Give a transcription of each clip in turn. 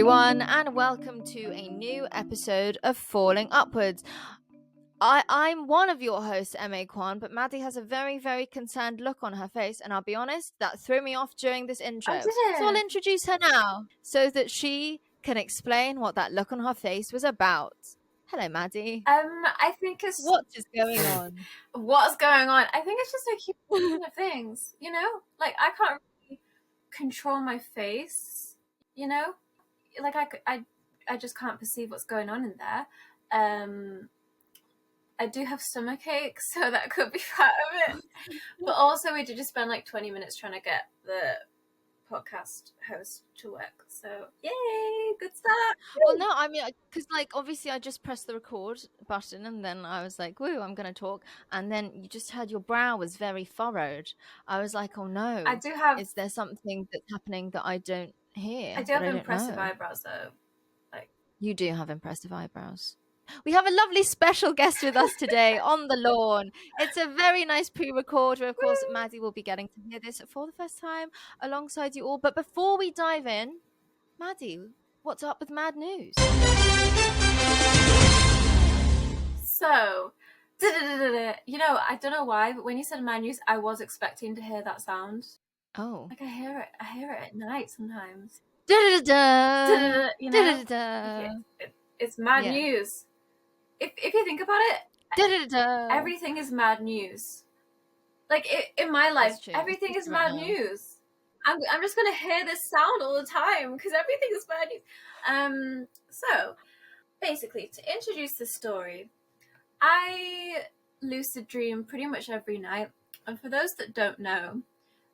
everyone, and welcome to a new episode of Falling Upwards. I'm one of your hosts, M.A. Kwan, but Maddie has a very, very concerned look on her face, and I'll be honest, that threw me off during this intro. So I'll introduce her now, so that she can explain what that look on her face was about. Hello, Maddie. I think it's... What is going on? What's going on? I think it's just a huge of things, you know? Like, I can't really control my face, you know? Like, I just can't perceive what's going on in there. I do have stomachache, so that could be part of it. But also, we did just spend like 20 minutes trying to get the podcast host to work. So, yay, good start. Well, no, I mean, because like obviously I just pressed the record button and then I was like, woo, I'm going to talk. And then you just heard your brow was very furrowed. I was like, oh no. I do have... Is there something that's happening that I don't hear? I do have impressive eyebrows, though. Like, you do have impressive eyebrows. We have a lovely special guest with us today on the lawn. It's a very nice pre-record where, of course, Maddie will be getting to hear this for the first time alongside you all. But before we dive in, Maddie, what's up with Mad News? So, you know, I don't know why, but when you said Mad News, I was expecting to hear that sound. Oh. Like, I hear it at night sometimes. You know? Okay, it's Mad News. If you think about it, everything is Mad News. Like, in my life, everything is Mad News. I'm just gonna hear this sound all the time because everything is Mad News. So basically, to introduce this story, I lucid dream pretty much every night. And for those that don't know,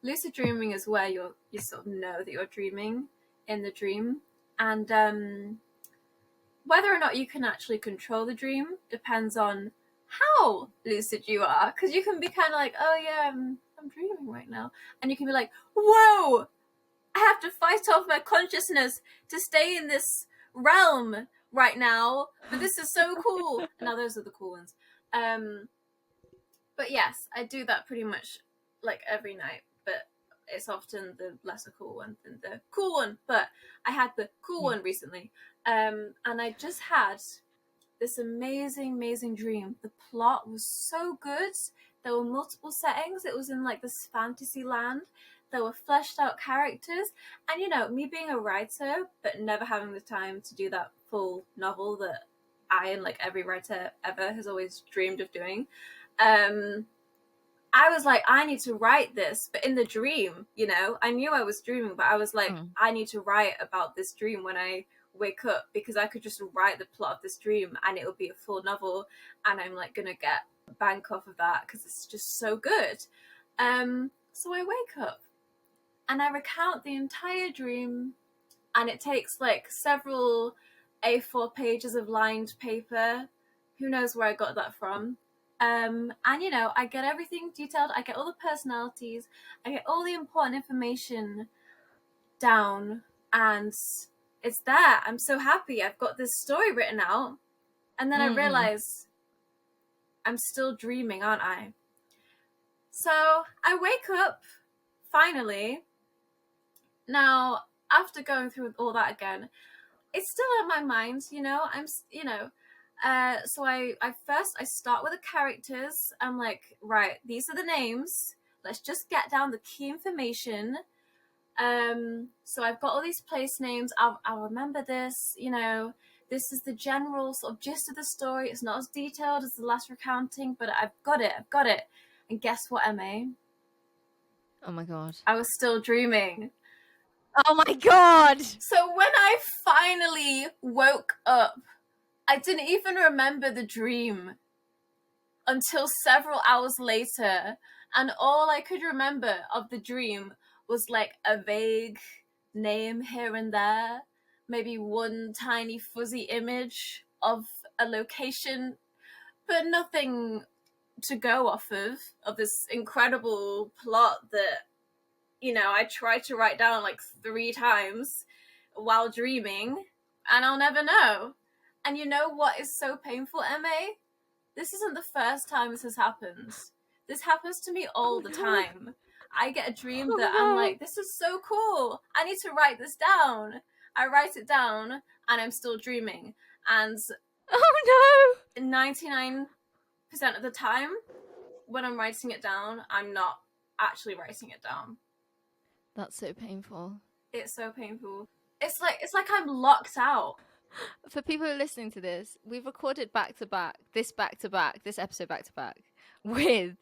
lucid dreaming is where you sort of know that you're dreaming in the dream, and whether or not you can actually control the dream depends on how lucid you are, because you can be kind of like, oh yeah, I'm dreaming right now, and you can be like, whoa, I have to fight off my consciousness to stay in this realm right now, but this is so cool. Now those are the cool ones. But yes, I do that pretty much like every night, but it's often the lesser cool one than the cool one. But I had the cool one recently, and I just had this amazing dream. The plot was so good. There were multiple settings. It was in like this fantasy land. There were fleshed out characters, and you know, me being a writer but never having the time to do that full novel that I and like every writer ever has always dreamed of doing, I was like, I need to write this, but in the dream, you know, I knew I was dreaming, but I was like, I need to write about this dream when I wake up, because I could just write the plot of this dream and it would be a full novel, and I'm like gonna get bank off of that because it's just so good. So I wake up and I recount the entire dream, and it takes like several A4 pages of lined paper. Who knows where I got that from? And you know, I get everything detailed. I get all the personalities. I get all the important information down, and it's there. I'm so happy. I've got this story written out, and then I realize I'm still dreaming, aren't I? So I wake up finally. Now, after going through all that again, it's still in my mind, you know. So I start with the characters. I'm like, right, these are the names. Let's just get down the key information. So I've got all these place names. I'll remember this, you know. This is the general sort of gist of the story. It's not as detailed as the last recounting, but I've got it. And guess what, MA? Oh my god. I was still dreaming. Oh my god! So when I finally woke up, I didn't even remember the dream until several hours later, and all I could remember of the dream was like a vague name here and there, maybe one tiny fuzzy image of a location, but nothing to go off of this incredible plot that, you know, I tried to write down like 3 times while dreaming, and I'll never know. And you know what is so painful, MA? This isn't the first time this has happened. This happens to me all the time. I get a dream that I'm like, this is so cool. I need to write this down. I write it down and I'm still dreaming. And Oh no! 99% of the time, when I'm writing it down, I'm not actually writing it down. That's so painful. It's so painful. It's like I'm locked out. For people who are listening to this, we've recorded this episode back to back with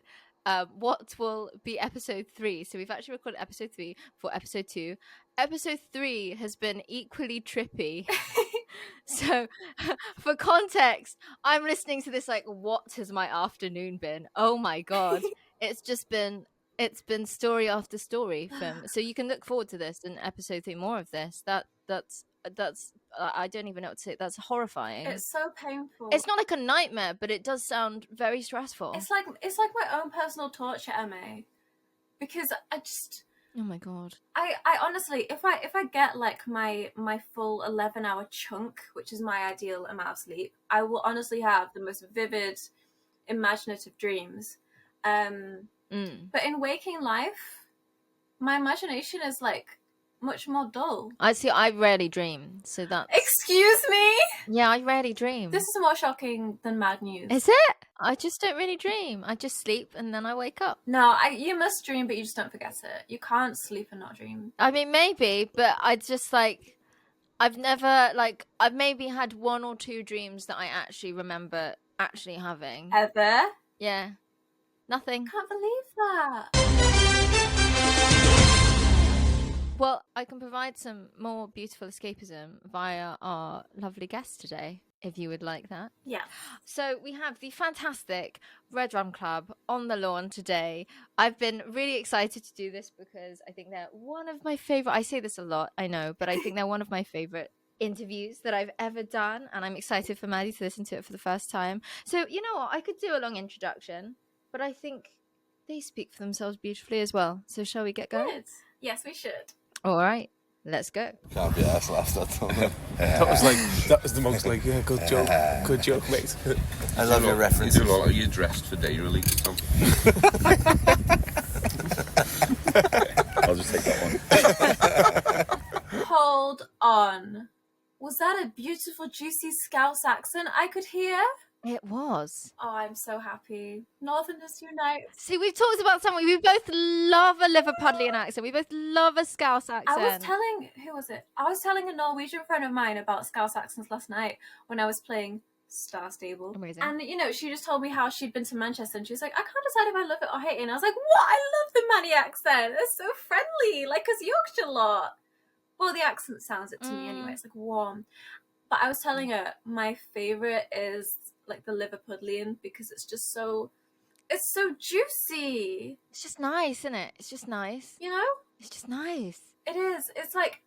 what will be episode 3. So we've actually recorded episode 3 for episode 2. Episode 3 has been equally trippy. So for context, I'm listening to this like, what has my afternoon been? Oh my God. It's been story after story film. So you can look forward to this in episode 3, more of this. That's I don't even know what to say. That's horrifying. It's so painful. It's not like a nightmare, but it does sound very stressful. It's like my own personal torture, Emma. Because I just, oh my God. I honestly, if I get like my full 11-hour chunk, which is my ideal amount of sleep, I will honestly have the most vivid, imaginative dreams. But in waking life, my imagination is like much more dull. I rarely dream, so that's... Excuse me? Yeah, I rarely dream. This is more shocking than mad news. Is it? I just don't really dream. I just sleep and then I wake up. No, you must dream, but you just don't forget it. You can't sleep and not dream. I mean, maybe, but I just like... I've never, like... I've maybe had 1 or 2 dreams that I actually remember actually having. Ever? Yeah. Nothing. Can't believe that. Well, I can provide some more beautiful escapism via our lovely guest today, if you would like that. Yeah. So we have the fantastic Red Rum Club on the lawn today. I've been really excited to do this because I think they're one of my favorite... I say this a lot, I know, but I think they're one of my favorite interviews that I've ever done, and I'm excited for Maddie to listen to it for the first time. So, you know what? I could do a long introduction, but I think they speak for themselves beautifully as well. So shall we get going? Good. Yes, we should. All right, let's go. Can't be arsed last that. That was the most like, yeah, good joke, mate. I love your reference. You do a lot. Are you dressed for day release, Tom? I'll just take that one. Hold on. Was that a beautiful, juicy Scouse accent I could hear? It was. Oh, I'm so happy. Northerners unite. See, we've talked about something. We both love a Liverpudlian accent. We both love a Scouse accent. I was telling a Norwegian friend of mine about Scouse accents last night when I was playing Star Stable. Amazing. And, she just told me how she'd been to Manchester and she was like, I can't decide if I love it or hate it. And I was like, what? I love the Manny accent. It's so friendly. Like, us Yorkshire lot. Well, the accent sounds it to me anyway. It's like warm. But I was telling her my favourite is like the Liverpudlian because it's so juicy. It's just nice, isn't it? It's just nice. You know? It's just nice. It is. It's like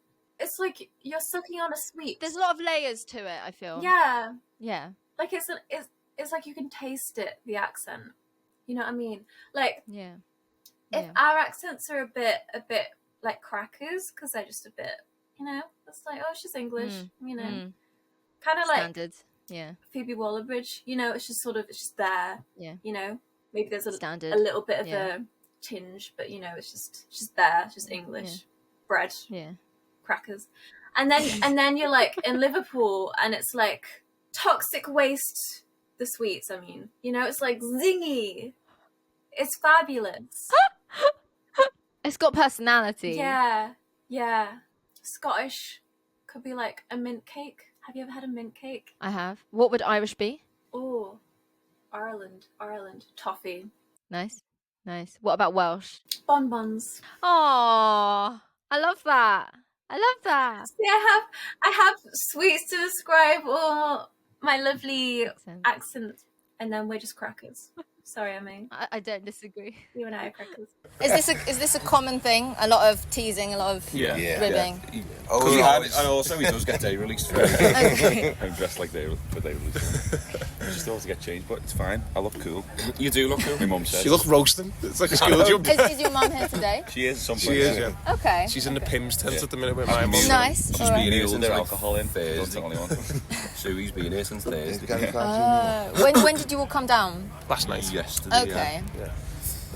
you're sucking on a sweet. There's a lot of layers to it, I feel. Yeah. Yeah. Like it's like you can taste it, the accent. You know what I mean? Like yeah. If our accents are a bit like crackers because they're just a bit, it's like, oh, she's English, kind of like standard. Yeah. Phoebe Waller-Bridge, it's just there. Yeah. Maybe there's a little bit of a tinge, but it's just there. It's just English bread. Yeah. Crackers. And then you're like in Liverpool and it's like toxic waste, the sweets, I mean. It's like zingy. It's fabulous. It's got personality. Yeah. Yeah. Scottish could be like a mint cake. Have you ever had a mint cake? I have. What would Irish be? Oh, Ireland. Toffee. Nice. What about Welsh? Bonbons. Oh, I love that. See, I have sweets to describe all my lovely accent, and then we're just crackers. Sorry, I mean. I don't disagree. You and I are crackers. Is this a common thing? A lot of teasing, a lot of ribbing. Yeah. And also he does get day released. Okay. I'm dressed like for day release. Just always get changed, but it's fine. I look cool. You do look cool. My mum says. You look roasting. It's like a school jump. Is your mum here today? She is. She is. Yeah. Okay. She's in the Pim's tent at the minute with my mum. Nice. She's been here since alcohol in Thursday. Suey's been here since Thursday. When did you all come down? Last night. Yesterday. Okay. Yeah.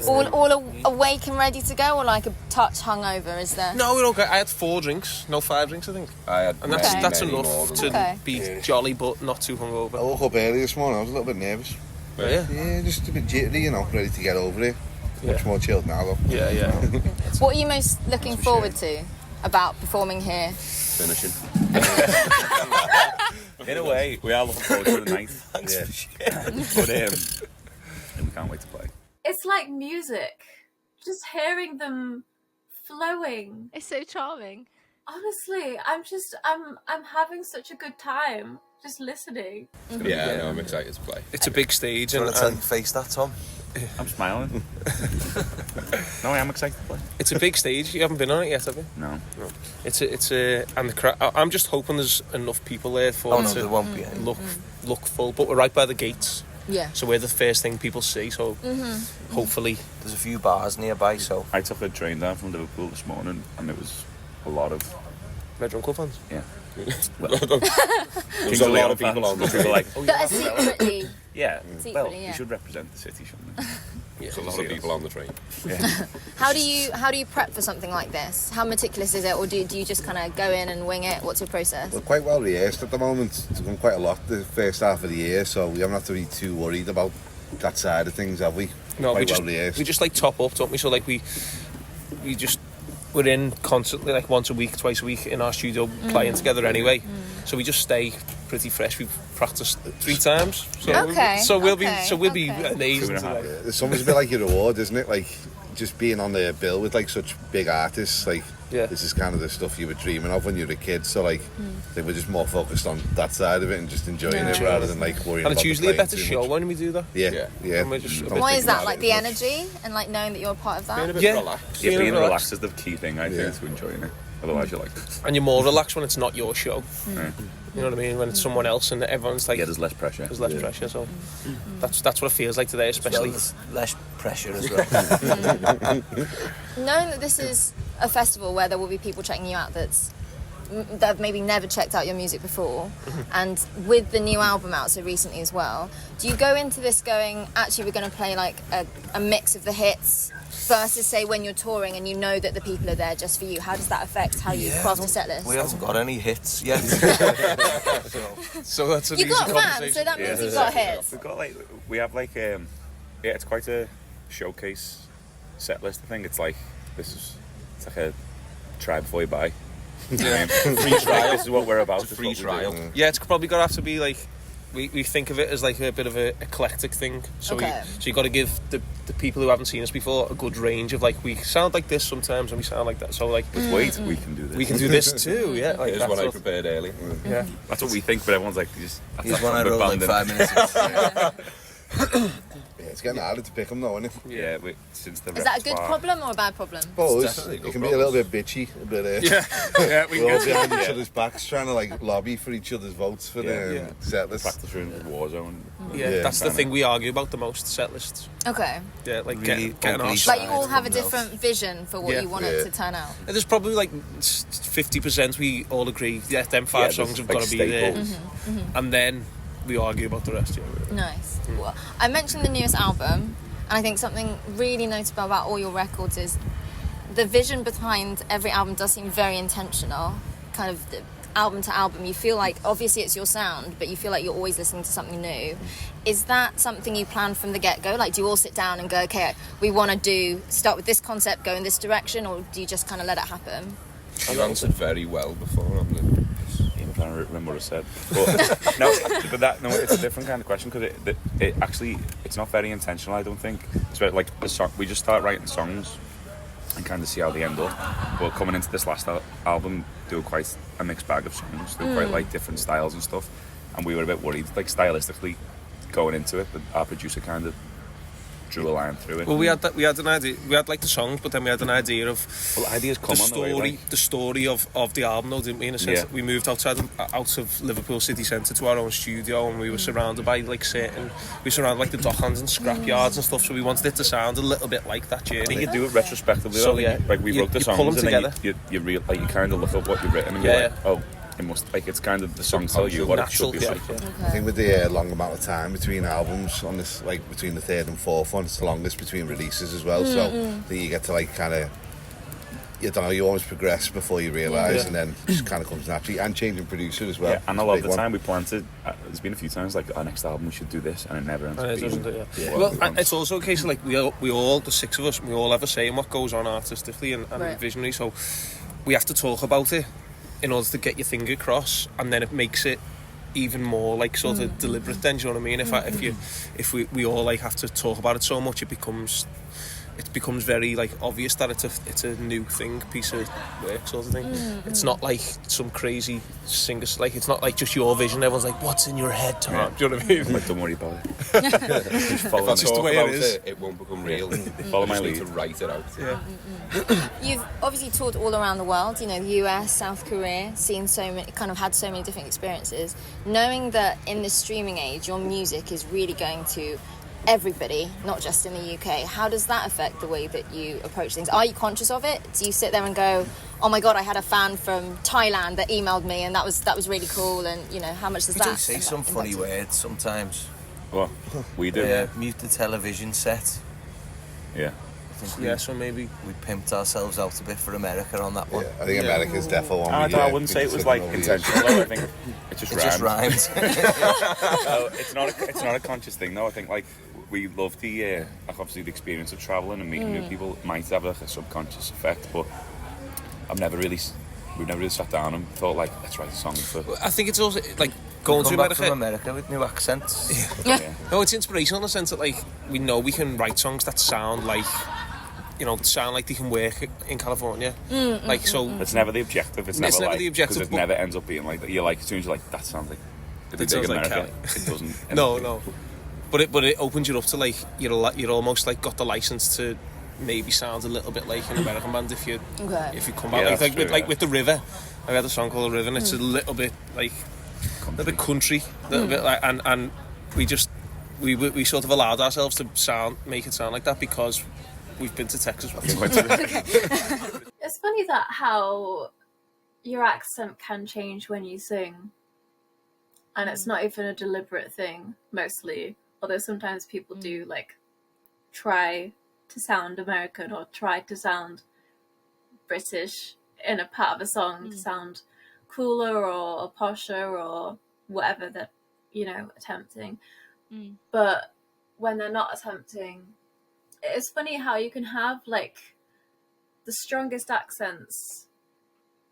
All awake and ready to go, or like a touch hungover? Is there? No, we're okay. I had 4 drinks, no 5 drinks, I think. I had And that's many more enough than to be jolly but not too hungover. I woke up early this morning, I was a little bit nervous. Yeah. Yeah, just a bit jittery, ready to get over it. Much more chilled now though. Yeah. What are you most looking forward to about performing here? finishing. In a way, we are looking forward to the night. Thanks for But we can't wait to play. It's like music. Just hearing them flowing. It's so charming. Honestly, I'm having such a good time just listening. Yeah, no, I'm excited to play. It's a big stage. Do you And, want to tell your face that, Tom? I'm smiling. No, I am excited to play. it's a big stage. You haven't been on it yet, have you? No. It's a and the crowd. I'm just hoping there's enough people there for Oh, it no, to there won't be any. look full. But we're right by the gates, Yeah. so we're the first thing people see. So hopefully, There's a few bars nearby, so... I took a train down from Liverpool this morning, and there was a lot of Red Rum Club fans. yeah. There's a lot of people on the People like, oh, That are secretly. yeah. Secretly, Well, yeah. you should represent the city, shouldn't you? There's a lot of people on the train. Yeah. How do you prep for something like this? How meticulous is it, or do you just kind of go in and wing it? What's your process? We're quite well rehearsed at the moment. It's done quite a lot the first half of the year, so we haven't have to be too worried about that side of things, have we? No, quite we well rehearsed. just like top up, don't we? So like we're in constantly, like once a week, twice a week in our studio playing together anyway. So we just stay pretty fresh. We've practiced 3 times. So we'll be amazed. 2.5. today. It's almost a bit like your reward, isn't it? Like just being on the bill with like such big artists. Like this is kind of the stuff you were dreaming of when you were a kid. So like they were just more focused on that side of it and just enjoying it rather than like worrying. And about it's usually a the playing better too show much. when we do that. Yeah. And we're just- Don't Why think is that? about Like it the as much. energy and like knowing that you're a part of Being a that. bit Yeah. relaxed. Yeah, being relaxed. relaxed is the key thing, I think, to enjoying it. Otherwise, you're like, And you're more relaxed when it's not your show. right. You know what I mean? When it's someone else and everyone's like, Yeah, there's less pressure. there's less pressure. So that's what it feels like today, especially. There's less pressure as well. Knowing that this is a festival where there will be people checking you out that have maybe never checked out your music before, and with the new album out so recently as well, do you go into this going, actually we're going to play like a mix of the hits versus say when you're touring and you know that the people are there just for you? How does that affect how you craft a set list? We haven't got any hits yet. So that's an You've easy got fans, conversation. so that means Yeah, you've got hits. We've got we have it's quite a showcase set list. I think it's like it's like a try before you buy. Yeah. Free trial. This is what we're about. It's a free trial. Yeah, it's probably got to have to be like, we think of it as like a bit of a eclectic thing. So Okay. so you got to give the people who haven't seen us before a good range of like, we sound like this sometimes and we sound like that. So like, Wait, we can do this. we can do this too. Yeah, like Here's that's what I what- prepared early. yeah. That's what we think, but everyone's like, that's Here's not one I the wrote like band, 5 minutes ago. Yeah, it's getting harder to pick them though, isn't it? Yeah, since the Is that a good repertoire- problem or a bit problem? Suppose definitely it good can be a little bit bitchy, a bit. Yeah, we We're all can behind each other's backs, trying to like lobby for each other's votes for the Yeah. set list. Practice room, war zone. Yeah, that's the thing we argue about the most, set lists. Okay. Yeah, like Really getting our ugly Like you all Sides have a comes out. different vision for what Yeah. you want it to turn out. And there's probably like 50% we all agree, them 5 Yeah, songs there's, have like, got to be there. staples. And then we argue about the rest, yeah. Nice. Well, I mentioned the newest album, and I think something really notable about all your records is the vision behind every album does seem very intentional. Kind of album to album, you feel like obviously it's your sound, but you feel like you're always listening to something new. Is that something you plan from the get-go? Like, do you all sit down and go, okay, we want to start with this concept, go in this direction, or do you just kind of let it happen? I've answered very well before on the... I'm trying to remember what I said. But it's a different kind of question because it actually, it's not very intentional, I don't think. It's very, like the song, we just start writing songs and kind of see how they end up. But coming into this last album, they were quite a mixed bag of songs. They were quite like different styles and stuff. And we were a bit worried, like stylistically going into it, but our producer kind of drew a line through it. Well, we had an idea. We had like the songs, but then we had an idea of Well, ideas come the on the way, story, like. the story of the album, though, didn't we? In a sense, Yeah. we moved out of Liverpool city centre to our own studio, and we were surrounded by like like the docklands and scrapyards and stuff. So we wanted it to sound a little bit like that I think journey. you do it retrospectively. So, though, yeah, like we you- wrote the you pull songs them and then together. you kind of look at what you've written and you're Yeah, like, oh, it must, like, it's kind of, the songs tell you what it should be like. I think with the long amount of time between albums on this, like between the third and fourth one, it's the longest between releases as well. So I think you get to like kind of, you don't know, you always progress before you realise, and then it just kind of comes naturally. And changing producer as well. Yeah, and a lot of the time we planted, there's been a few times like, our next album we should do this, and it never ends up being. Well, it's also a case of like we all, the six of us, we all have a say in what goes on artistically and visionary, so we have to talk about it in order to get your thing across, and then it makes it even more like sort of deliberate then, do you know what I mean? If we all like have to talk about it so much, it becomes very like obvious that it's a new piece of work sort of thing. It's not like some crazy singer, like it's not like just your vision. Everyone's like, what's in your head, Tom? Yeah. Do you know what I mean? Like, don't worry about it. Just follow That's just the way it is. It won't become real. Follow my You lead. need to write it out. Yeah. You've obviously toured all around the world, you know, the US, South Korea, seen so many, kind of had so many different experiences. Knowing that in this streaming age, your music is really going to everybody, not just in the UK, how does that affect the way that you approach things? Are you conscious of it? Do you sit there and go, oh my god, I had a fan from Thailand that emailed me and that was really cool, and you know, how much does that do say some funny words sometimes. Well, we do. Mute the television set. Yeah. So maybe we pimped ourselves out a bit for America on that one. I think America's definitely one. I wouldn't say it was like intentional though. I think it just rhymes. No, it's not a conscious thing though. I think like we love the like obviously the experience of traveling and meeting new people might have like a subconscious effect, but we've never really sat down and thought like, let's write a song for. I think it's also like going to back from America with new accents. No, it's inspirational in the sense that like we know we can write songs that sound like, you know, sound like they can work in California. Like so, it's never the objective. It's never like, the objective. Because it never ends up being like that. You're like, as soon as you're like, that sounds like. It sounds like America. It doesn't. No. But it opens you up to like you're almost like got the license to maybe sound a little bit like an American band if you come back with The River. I had a song called The River, and it's a little bit like a little bit country, a little bit like, and we sort of allowed ourselves to make it sound like that because we've been to Texas. It's funny that how your accent can change when you sing, and it's not even a deliberate thing mostly, although sometimes people do like try to sound American or try to sound British in a part of a song to sound cooler or posher or whatever they're, you know, attempting. But when they're not attempting, it's funny how you can have like the strongest accents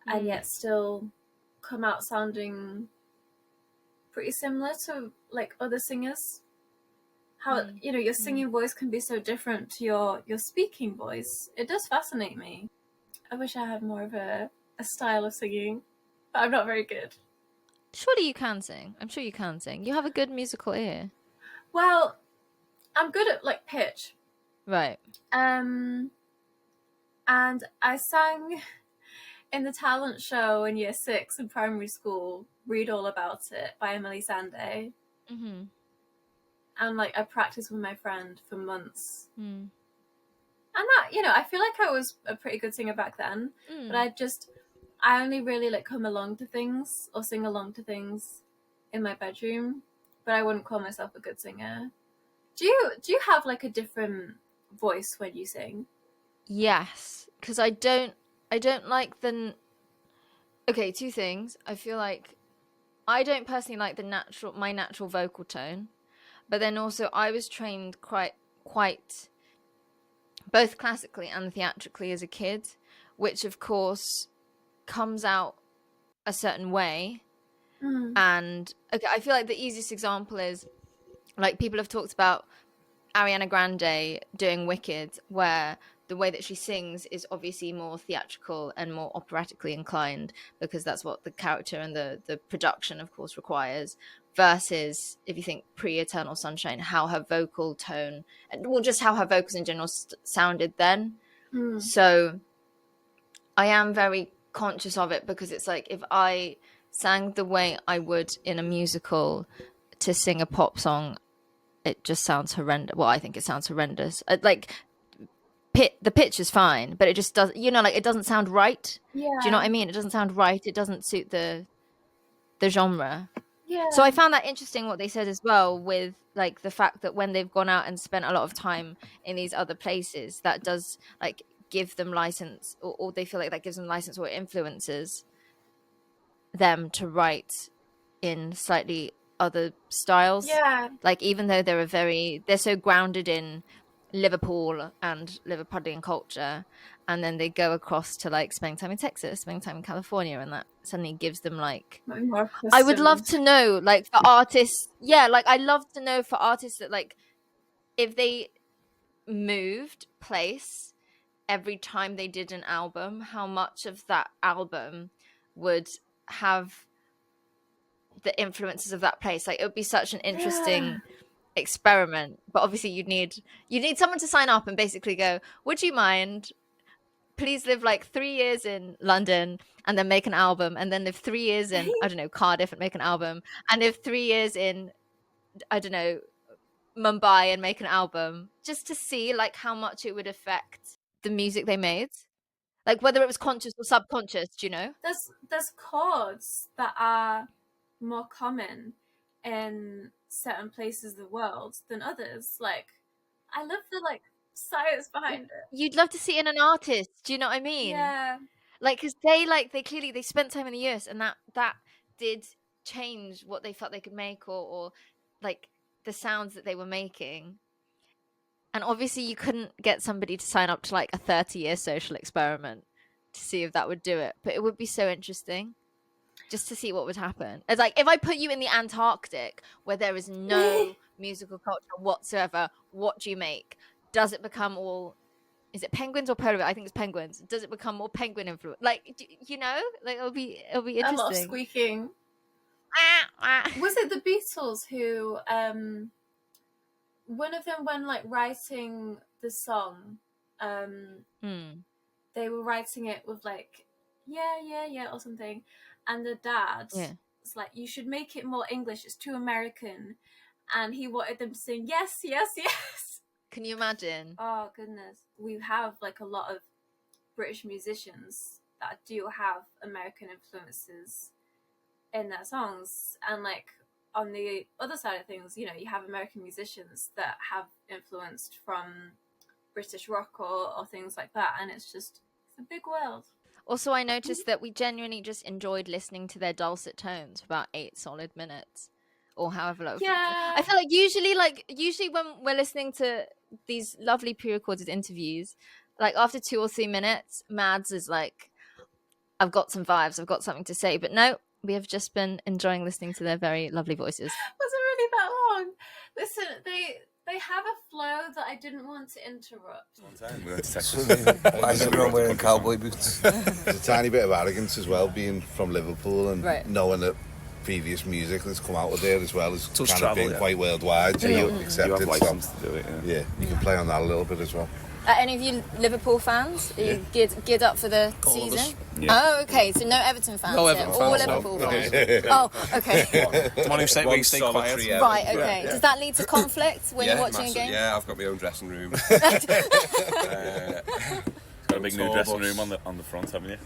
and yet still come out sounding pretty similar to like other singers. How you know your singing voice can be so different to your speaking voice. It does fascinate me. I wish I had more of a style of singing, but I'm not very good. Surely you can sing. I'm sure you can sing. You have a good musical ear. Well, I'm good at like pitch. Right. And I sang in the talent show in year 6 in primary school, Read All About It by Emily Sandé. And like I practiced with my friend for months. And that, you know, I feel like I was a pretty good singer back then, but I only really like come along to things or sing along to things in my bedroom, but I wouldn't call myself a good singer. Do you have like a different voice when you sing? Yes, because I don't like okay, two things. I feel like I don't personally like my natural vocal tone, but then also I was trained quite both classically and theatrically as a kid, which of course comes out a certain way. And okay, I feel like the easiest example is like people have talked about Ariana Grande doing Wicked, where the way that she sings is obviously more theatrical and more operatically inclined because that's what the character and the production of course requires, versus if you think pre-Eternal Sunshine, how her vocal tone and well just how her vocals in general sounded then. So I am very conscious of it because it's like if I sang the way I would in a musical to sing a pop song, it just sounds horrendous. Well, I think it sounds horrendous. Like the pitch is fine, but it just does, you know, like it doesn't sound right. Yeah. Do you know what I mean? It doesn't sound right. It doesn't suit the genre. Yeah. So I found that interesting what they said as well, with like the fact that when they've gone out and spent a lot of time in these other places, that does like give them license, or they feel like that gives them license or influences them to write in slightly other styles. Yeah. Like even though they're so grounded in Liverpool and Liverpudlian culture, and then they go across to like spending time in Texas, spending time in California, and that suddenly gives them like, More I would love customs. to know, like for artists, like I love to know for artists that like if they moved place every time they did an album, how much of that album would have the influences of that place. Like it would be such an interesting experiment. But obviously you'd need someone to sign up and basically go, would you mind please live like 3 years in London and then make an album, and then live 3 years in I don't know, Cardiff and make an album, and live 3 years in I don't know, Mumbai and make an album, just to see like how much it would affect the music they made, like whether it was conscious or subconscious, do you know? There's chords that are more common in certain places of the world than others. Like I love the like science behind it. You'd love to see it in an artist, do you know what I mean? Yeah. Like because they clearly they spent time in the US, and that did change what they felt they could make, or like the sounds that they were making. And obviously you couldn't get somebody to sign up to like a 30-year social experiment to see if that would do it, but it would be so interesting just to see what would happen. It's like if I put you in the Antarctic where there is no musical culture whatsoever, what do you make? Does it become all, is it penguins or polar bear? I think it's penguins. Does it become more penguin influence? Like, you know, like it'll be interesting. A lot of squeaking. Was it the Beatles who one of them, when like writing the song, they were writing it with like yeah or something, and the dad was like, you should make it more English, it's too American, and he wanted them to sing yes. Can you imagine? Oh goodness. We have like a lot of British musicians that do have American influences in their songs, and like on the other side of things, you know, you have American musicians that have influenced from British rock or things like that, and it's a big world. Also, I noticed that we genuinely just enjoyed listening to their dulcet tones for about 8 solid minutes, or however long. Yeah. I feel like usually when we're listening to these lovely pre-recorded interviews, like after 2 or 3 minutes, Mads is like, I've got some vibes, I've got something to say. But no, we have just been enjoying listening to their very lovely voices. Was it really that long? Listen, they have a flow that I didn't want to interrupt. Why is everyone wearing cowboy boots? There's a tiny bit of arrogance as well, being from Liverpool and knowing that previous music that's come out of there as well as kind of been quite worldwide. So you accept you have it. license to do it. Yeah, you can play on that a little bit as well. Are any of you Liverpool fans? Are you geared up for the season? Yeah. Oh, okay. So no Everton fans. No Everton all fans, Liverpool fans. Oh, okay. The one who stay quiet. Right, okay. Does that lead to conflict when you're watching a game? Yeah, I've got my own dressing room. Got a big new dressing room on the front, haven't you?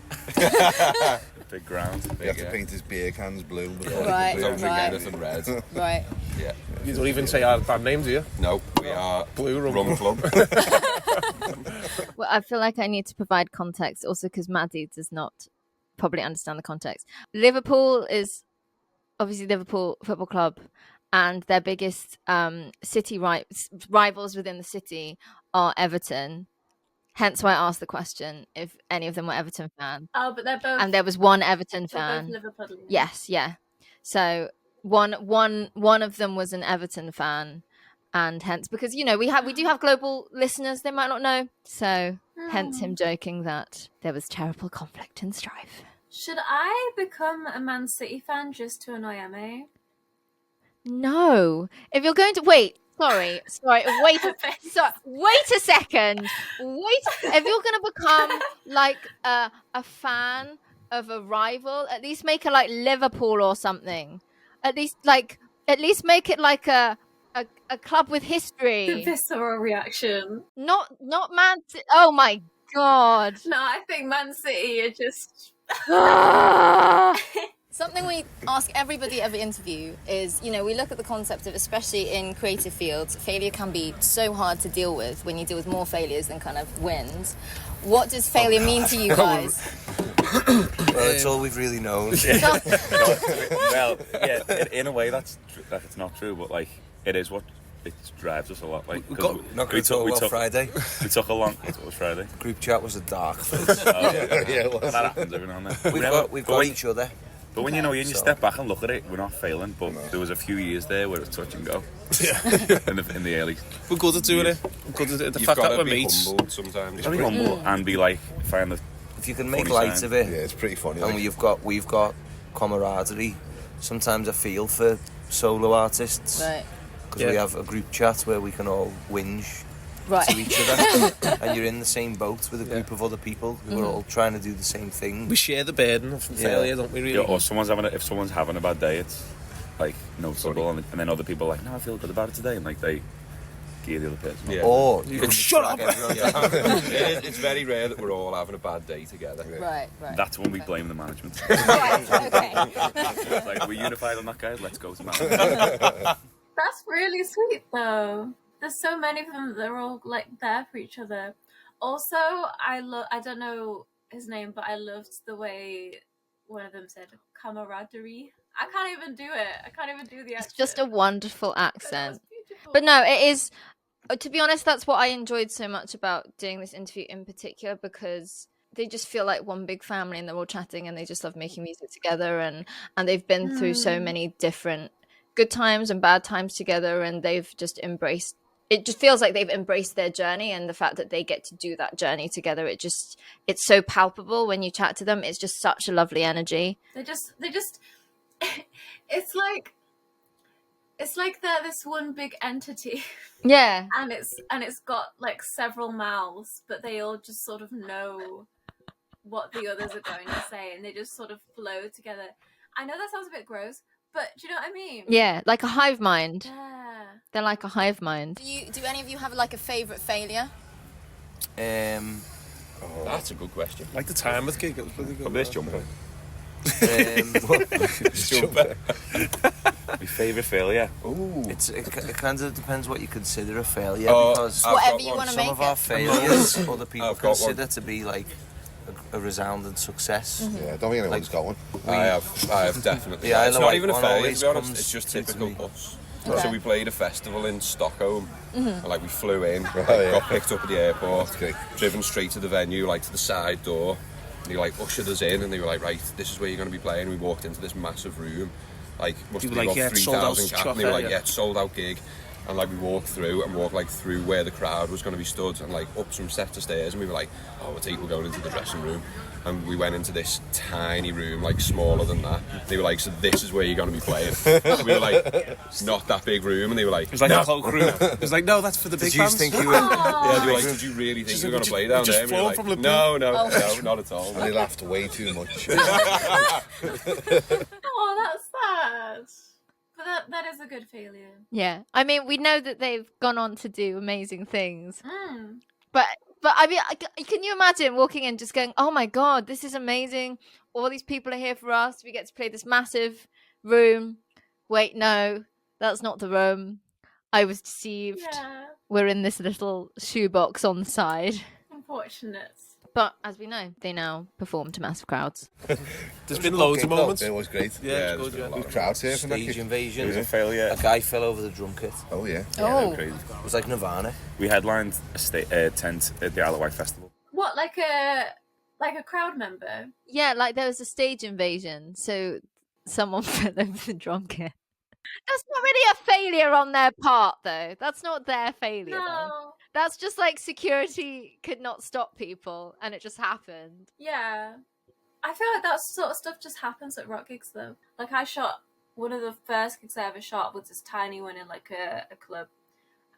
Big ground. You have to paint his beer cans blue. Right, Don't drink anything red. Right. Yeah. You don't even say our band name, do you? No, we are Blue Rum Club. Well, I feel like I need to provide context also because Maddie does not probably understand the context. Liverpool is obviously Liverpool Football Club, and their biggest city rivals within the city are Everton. Hence why I asked the question if any of them were Everton fans. Oh, but they're both. And there was one Everton they're fan. both Liverpudlian. Yes, yeah. So one of them was an Everton fan, and hence because you know we do have global listeners, they might not know. So hence him joking that there was terrible conflict and strife. Should I become a Man City fan just to annoy Emma? No, if you're going to wait. Sorry. Wait a second. If you're going to become like a fan of a rival, at least make it like Liverpool or something. At least make it like a club with history. The visceral reaction. Not Man City. Oh my god. No, I think Man City are just. Something we ask everybody every interview is, you know, we look at the concept of, especially in creative fields, failure can be so hard to deal with when you deal with more failures than kind of wins. What does failure mean to you guys? Well, it's all we've really known. Well, yeah, in a way that's not true, but like it is what it drives us a lot. Like Not going to talk about Friday. We took a long. What was Friday? The group chat was a dark phase. That happens every now and then. We've got each other. But when you step back and look at it, we're not failing. But there was a few years there where it was touch and go. Yeah. in the early. We're good at doing it. We're good at it. The fact that we're mates. Humbled sometimes. Be humble and be like, find the. If you can make light of it, Yeah, it's pretty funny. and we've got camaraderie. Sometimes I feel for solo artists Right. because we have a group chat where we can all whinge Right. to each other, and you're in the same boat with a group of other people who are all trying to do the same thing. We share the burden of failure, don't we? Really. Yeah, or if someone's having a bad day, it's like noticeable, and then other people are like, no, I feel good about it today, and like they gear the other person. Yeah. Or You can shut up. It's very rare that we're all having a bad day together. Right. That's when we blame the management. Right, okay. It's like, we're unified on that, guys. Let's go to management. That's really sweet, though. There's so many of them that are all like there for each other. Also, I don't know his name, but I loved the way one of them said camaraderie. I can't even do it. I can't even do the accent. It's just a wonderful But that accent. was beautiful. But no, it is. To be honest, that's what I enjoyed so much about doing this interview in particular, because they just feel like one big family and they're all chatting and they just love making music together, and they've been through so many different good times and bad times together, and they've just embraced. It just feels like they've embraced their journey, and the fact that they get to do that journey together, it's so palpable when you chat to them. It's just such a lovely energy. They just it's like they're this one big entity. Yeah. And it's got like several mouths, but they all just sort of know what the others are going to say, and they just sort of flow together. I know that sounds a bit gross, but do you know what I mean? Yeah, like a hive mind. Yeah. They're like a hive mind. Do any of you have like a favourite failure? That's a good question. Like the time with gig, it was really good. This jumper. My favourite failure. It kind of depends what you consider a failure, Oh, because Whatever you want to some make of our it. failures other people I've got consider to be like a resounding success. Yeah, I don't think anyone's got one. I have definitely. Yeah, It's I not like even a one failure, always to be honest. comes It's just into typical me. us. Okay. So we played a festival in Stockholm, and like we flew in, yeah. got picked up at the airport, Okay. driven straight to the venue, like to the side door, and they like ushered us in, and they were like, right, this is where you're going to be playing. We walked into this massive room, like must You be were like, about yeah, it's sold out 3,000 cap, stuff and they were there, like, yeah. yeah, it's sold out gig. And like we walked through where the crowd was going to be stood, and like up some sets of stairs, and we were like, oh, we're going into the dressing room, and we went into this tiny room, like smaller than that. They were like, so this is where you're going to be playing. We were like, not that big room, and they were like, It was like a cloakroom. It was like, no, that's for the big Did you fans. think you were? yeah, they were like, did you really think you were going to play down just there? And we were flown like, from Liverpool? no, not at all. And they laughed way too much. Oh, that's sad. But that is a good failure. Yeah. I mean, we know that they've gone on to do amazing things. Mm. But I mean, can you imagine walking in just going, oh my God, this is amazing. All these people are here for us. We get to play this massive room. Wait, no, that's not the room. I was deceived. Yeah. We're in this little shoebox on the side. Unfortunate. But as we know, they now perform to massive crowds. There's been loads of moments. It was great. Yeah, there's it's been good, a lot Good of crowd here for that Stage gig. It invasion. was a failure. A guy fell over the drum kit. Oh yeah. Oh. Crazy. It was like Nirvana. We headlined a tent at the Isle of Wight Festival. What, like a crowd member? Yeah, like there was a stage invasion. So someone fell over the drum kit. That's not really a failure on their part, though. That's not their failure. Though. No. That's just like security could not stop people, and it just happened. Yeah. I feel like that sort of stuff just happens at rock gigs, though. Like, I shot, one of the first gigs I ever shot was this tiny one in, like, a club.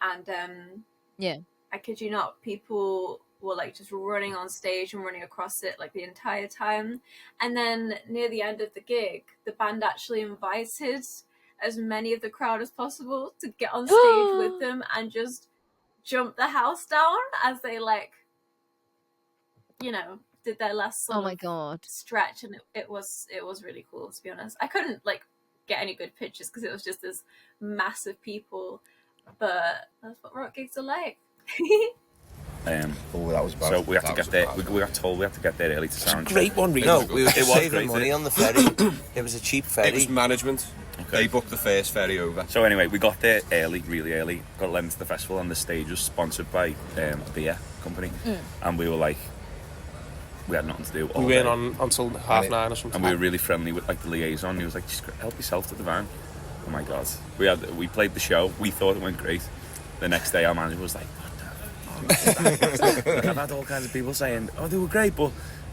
And, Yeah. I kid you not, people were, like, just running on stage and running across it, like, the entire time. And then, near the end of the gig, the band actually invited as many of the crowd as possible to get on stage with them and just jump the house down as they, like, you know, did their last sort Oh my of god. stretch, and it was really cool, to be honest. I couldn't like get any good pictures because it was just this massive people, but that's what rock gigs are like. Oh, that was bad. So we have to That get was there. bad. We got told we have to get there early to sound check. Great one, really. No, we were It was saving great, money it? on the ferry. It was a cheap ferry. It was management. Okay. They booked the first ferry over. So anyway, we got there early, really early. Got let into the festival, and the stage was sponsored by a beer company, and we were like, we had nothing to do. All We went day. on until 9:30 or something. And we were really friendly with like the liaison. He was like, just help yourself to the van. Oh my god. We played the show. We thought it went great. The next day our manager was like, what the fuck? I've had all kinds of people saying, oh, they were great, but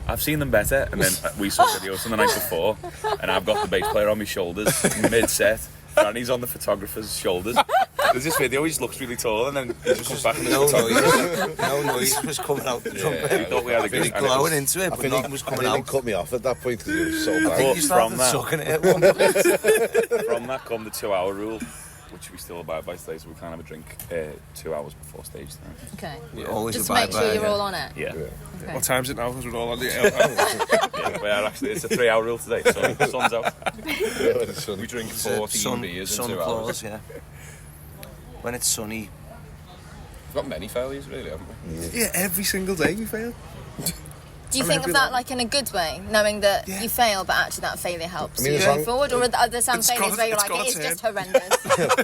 I've seen them better. And then we saw videos from the night before, and I've got the bass player on my shoulders mid-set. Franny's on the photographer's shoulders. There's this video, he just looks really tall, and then he just comes back and No noise was coming out the trumpet. We thought we had a He was good... and it blowing was- into it, I but think nothing was I coming think they out. cut me off at that point because it was so I bad. think you From started that- sucking it at one point. From that come the 2-hour rule, which we still abide by today, so we can't have a drink 2 hours before stage time. Okay. We always Just abide make by sure it, you're yeah. all on it. Yeah. Okay. What time's it now? Because we're all on the Yeah, we are actually, it's a 3-hour rule today, so sun's out. We drink It's a 14 beers in 2 hours. clause, yeah. When it's sunny. We've got many failures, really, haven't we? Yeah, every single day we fail. Do you think of that like in a good way, knowing that you fail, but actually that failure helps I mean, you as going long- forward, or are there some It's failures gotta- where you're it's like, gotta it's turn. just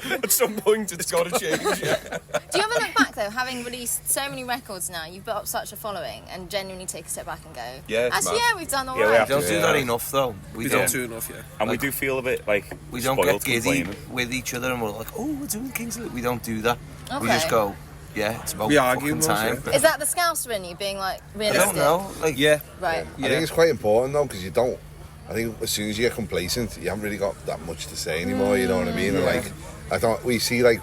horrendous? At some point, it's got to change. Yeah. Do you ever look back though, having released so many records now, you've built up such a following, and genuinely take a step back and go, Yeah, it's actually, mad. yeah, we've done all Yeah, we right. have We don't do that Yeah. enough, though. We don't do enough, yeah. And we do feel a bit like We don't spoiled get giddy complaining. with each other and we're like, oh, we're doing Kingsley. We don't do that. We Okay. just go, yeah, it's about We argue fucking most, time. Is that the Scouser in you being like I realistic? don't know. Like, Yeah. Right. I think it's quite important though because you don't. I think as soon as you get complacent, you haven't really got that much to say anymore. You know what I mean? And like, I don't. We see like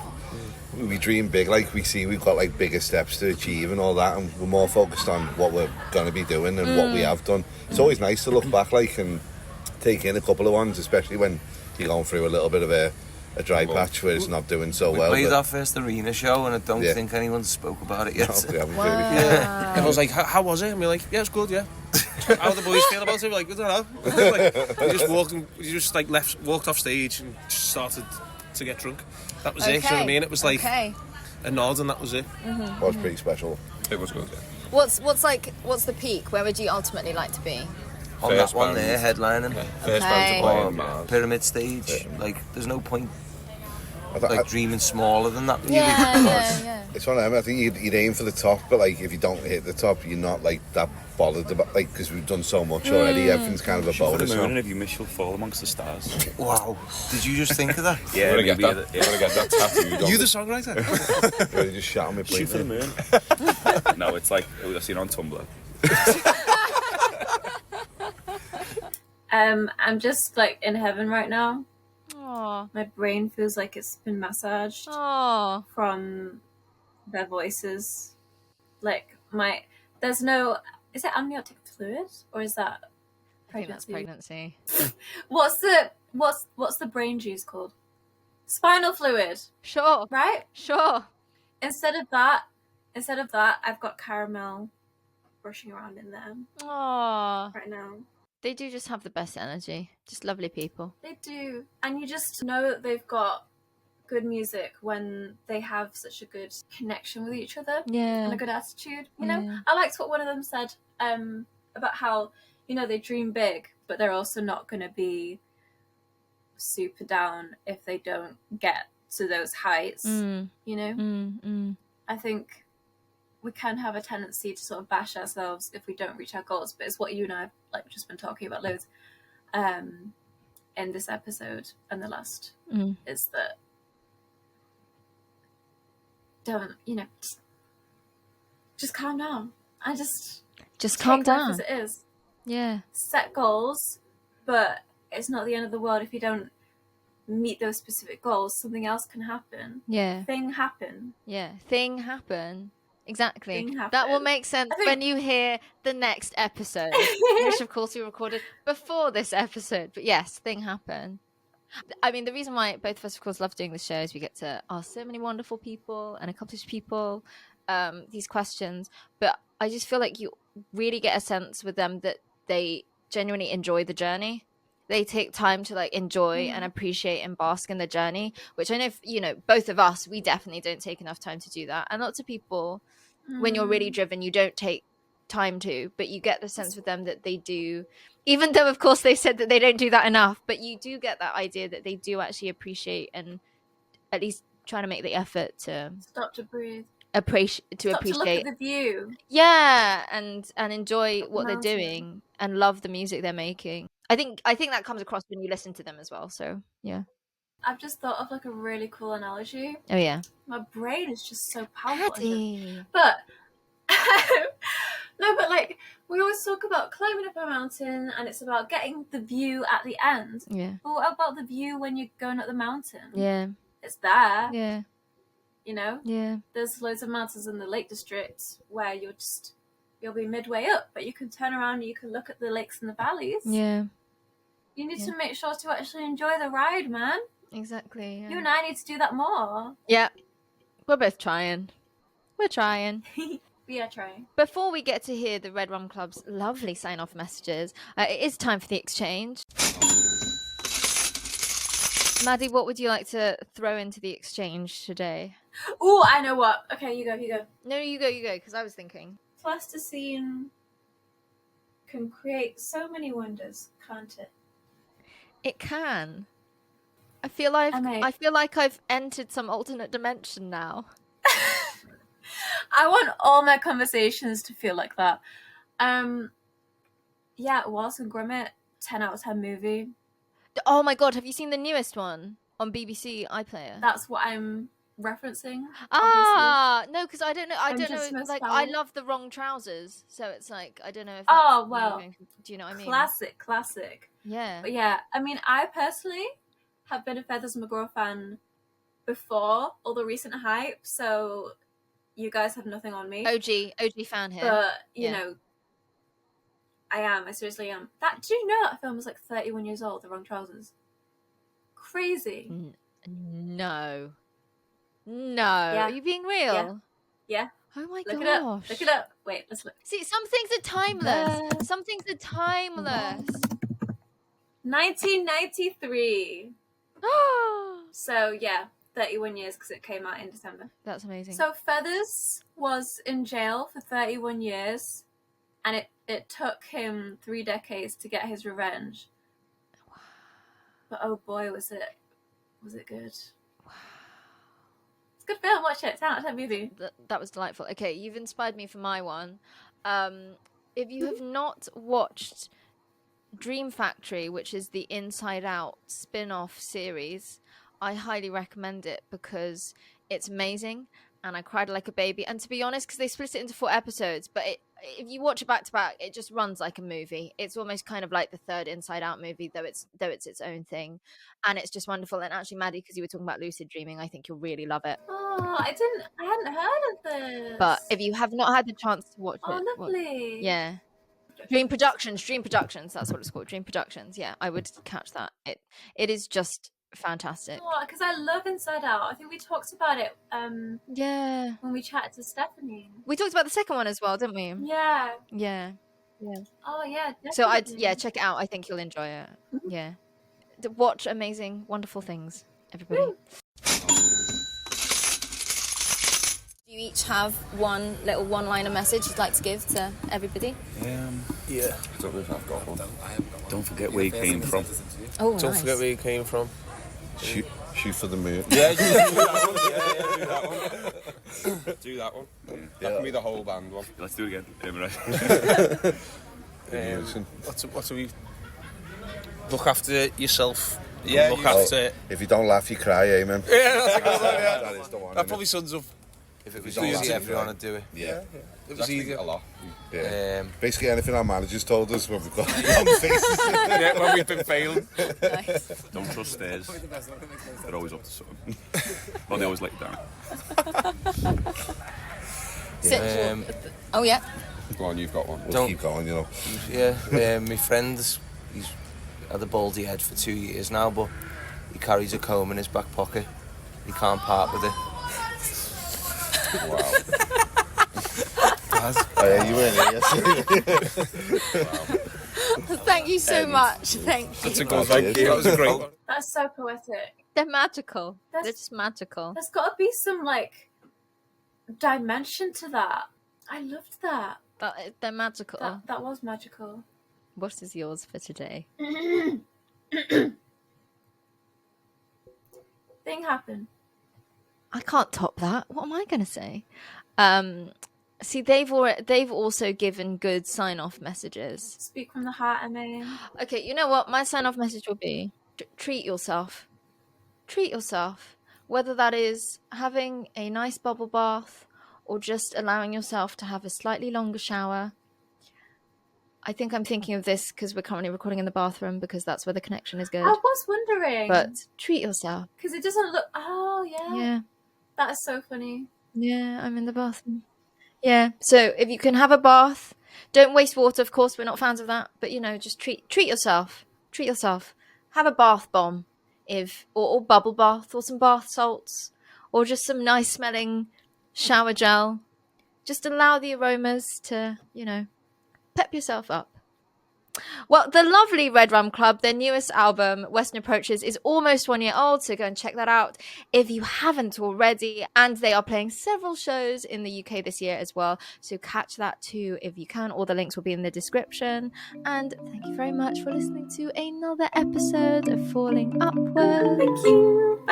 we dream big. Like we see we've got like bigger steps to achieve and all that, and we're more focused on what we're gonna be doing and what we have done. It's always nice to look back like and take in a couple of ones, especially when you're going through a little bit of a dry patch where it's not doing so we well. played but- our first arena show and I don't Yeah. think anyone spoke about it yet. No, we haven't really. Wow. Everyone's like, how was it? And we're like, yeah, it's good, yeah. How the boys feel about it? We're like, I don't know. Like, we just like walked off stage and just started to get drunk. That was it, you know what I mean? It was like Okay. a nod and that was it. It was pretty special. It was good, yeah. What's the peak? Where would you ultimately like to be? On that First one band. there, headlining. First Okay. band to play Or in Mars. pyramid stage. Like, there's no point I th- like dreaming smaller than that. Really, Yeah, because yeah. It's one of them. I think you'd aim for the top, but like if you don't hit the top, you're not like that bothered about like because we've done so much already. Everything's kind of a Shoot for the bonus. moon, and now. if you miss, you'll fall amongst the stars. Wow. Did you just think of that? Yeah, I'm gonna get maybe that. I'm gonna get that tattooed on You the me. songwriter? Really just shot me. shoot for the moon. No, it's like I've seen on Tumblr. I'm just like in heaven right now. Oh, My brain feels like it's been massaged oh. from their voices. Like there's no. Is it amniotic fluid or is that I think that's pregnancy? pregnancy. What's the brain juice called? Spinal fluid, Sure, right? sure. Instead of that, I've got caramel rushing around in there Oh, right now. they do just have the best energy. Just lovely people. They do, and you just know that they've got good music when they have such a good connection with each other Yeah. and a good attitude. You know, Yeah. I liked what one of them said about how they dream big, but they're also not going to be super down if they don't get to those heights. Mm, You know, mm. I think we can have a tendency to sort of bash ourselves if we don't reach our goals, but it's what you and I have like just been talking about loads in this episode and the last is that don't just calm down. I just calm take life down. as it is. Yeah. Set goals, but it's not the end of the world if you don't meet those specific goals. Something else can happen. Yeah. Thing happen. Yeah. Thing happen. Exactly. Thing That will happen. make sense I think- when you hear the next episode, which of course we recorded before this episode. But yes, thing happen. I mean, the reason why both of us, of course, love doing the show is we get to ask so many wonderful people and accomplished people these questions. But I just feel like you really get a sense with them that they genuinely enjoy the journey. They take time to like enjoy and appreciate and bask in the journey, which I know, both of us, we definitely don't take enough time to do that. And lots of people, when you're really driven, you don't take time to, but you get the sense with them that they do, even though of course they said that they don't do that enough, but you do get that idea that they do actually appreciate and at least try to make the effort to stop to breathe, appreciate to look at the view, and enjoy what they're doing and love the music they're making. I think that comes across when you listen to them as well. So yeah, I've just thought of like a really cool analogy. Oh yeah, my brain is just so powerful. Maddie. But no, but like we always talk about climbing up a mountain and it's about getting the view at the end. Yeah. But what about the view when you're going up the mountain? Yeah. It's there. Yeah. You know? Yeah. There's loads of mountains in the Lake District where you'll be midway up, but you can turn around and you can look at the lakes and the valleys. Yeah. You need to make sure to actually enjoy the ride, man. Exactly. Yeah. You and I need to do that more. Yeah. We're both trying. We're trying. We are trying. Before we get to hear the Red Rum Club's lovely sign-off messages, it is time for the exchange. Maddie, what would you like to throw into the exchange today? Oh, I know what. Okay, you go. No, you go, because I was thinking. Plasticine can create so many wonders, can't it? It can. I feel like I've entered some alternate dimension now. I want all my conversations to feel like that. Yeah, Wallace and Gromit, 10 out of 10 movie. Oh my god, have you seen the newest one on BBC iPlayer? That's what I'm referencing. No, because I don't know. I don't know. Like, I love The Wrong Trousers, so it's like I don't know if. Oh well. Do you know what I mean? Classic. Yeah. But yeah, I mean, I personally have been a Feathers McGraw fan before all the recent hype, so you guys have nothing on me. OG fan here. But you know, I seriously am. Do you know that film was like 31 years old? The Wrong Trousers. Crazy. No. Yeah. Are you being real? Yeah. Oh my gosh. Look it up. Wait, let's look. See, some things are timeless. Some things are timeless. 1993. So yeah, 31 years because it came out in December. That's amazing. So Feathers was in jail for 31 years, and it took him 3 decades to get his revenge. Wow. But oh boy, was it good. Wow. It's a good film, watch it. 10 out of 10 movie. That was delightful. Okay, you've inspired me for my one. If you have not watched Dream Factory, which is the Inside Out spin-off series, I highly recommend it because it's amazing and I cried like a baby. And to be honest, because they split it into 4 episodes, but if you watch it back to back, it just runs like a movie. It's almost kind of like the third Inside Out movie, though it's its own thing, and it's just wonderful. And actually, Maddie, because you were talking about lucid dreaming, I think you'll really love it. Oh, I hadn't heard of this. But if you have not had the chance to watch it, lovely. Yeah. Dream Productions, that's what it's called. Dream Productions. Yeah, I would catch that. It is just fantastic. Oh, because I love Inside Out. I think we talked about it when we chatted to Stephanie. We talked about the second one as well, didn't we? Yeah. Oh yeah, definitely. So check it out. I think you'll enjoy it. Mm-hmm. Yeah. Watch amazing, wonderful things, everybody. Woo. You each have one little one-liner message you'd like to give to everybody? Yeah. I don't know if I've got one. Don't forget where you came from. Oh, Don't forget where you came from. Shoot for the moon. Yeah, do that one. Do that one. That can be the whole band one. Let's do it again. What are we? Look after yourself. Yeah. Look after. If you don't laugh, you cry, amen. Yeah, that's a good one. Yeah. That is the one. That probably sums up. If it was easy, everyone would do it. Yeah. It was easy. A lot. Yeah. Basically, anything our managers told us when we've got long faces. Yeah, when we've been failing. Nice. Don't trust stairs. They're always up to something. Well, they always let you down. Oh yeah. Go on, you've got one. We'll keep going, you know. Yeah, my friend, he's had a baldy head for 2 years now, but he carries a comb in his back pocket. He can't part with it. Wow. bad. Oh, yeah, you weren't here. Thank you so much. Thank you. That's a good one. That was a great one. That's so poetic. They're magical. That's- They're just magical. There's got to be some like dimension to that. I loved that. They're magical. That was magical. What is yours for today? Thing happened. I can't top that. What am I going to say? See, they've also given good sign-off messages. Speak from the heart, MA. Okay, you know what? My sign-off message will be: treat yourself. Treat yourself. Whether that is having a nice bubble bath or just allowing yourself to have a slightly longer shower. I think I'm thinking of this because we're currently recording in the bathroom because that's where the connection is good. I was wondering. But treat yourself. Because it doesn't look... Oh, yeah. Yeah. That is so funny. Yeah, I'm in the bathroom. Yeah, so if you can have a bath, don't waste water, of course, we're not fans of that. But, just treat yourself. Treat yourself. Have a bath bomb. Or bubble bath or some bath salts. Or just some nice smelling shower gel. Just allow the aromas to, pep yourself up. Well, the lovely Red Rum Club, their newest album, Western Approaches, is almost 1 year old, so go and check that out if you haven't already. And they are playing several shows in the UK this year as well, so catch that too if you can. All the links will be in the description. And thank you very much for listening to another episode of Falling Upwards. Thank you.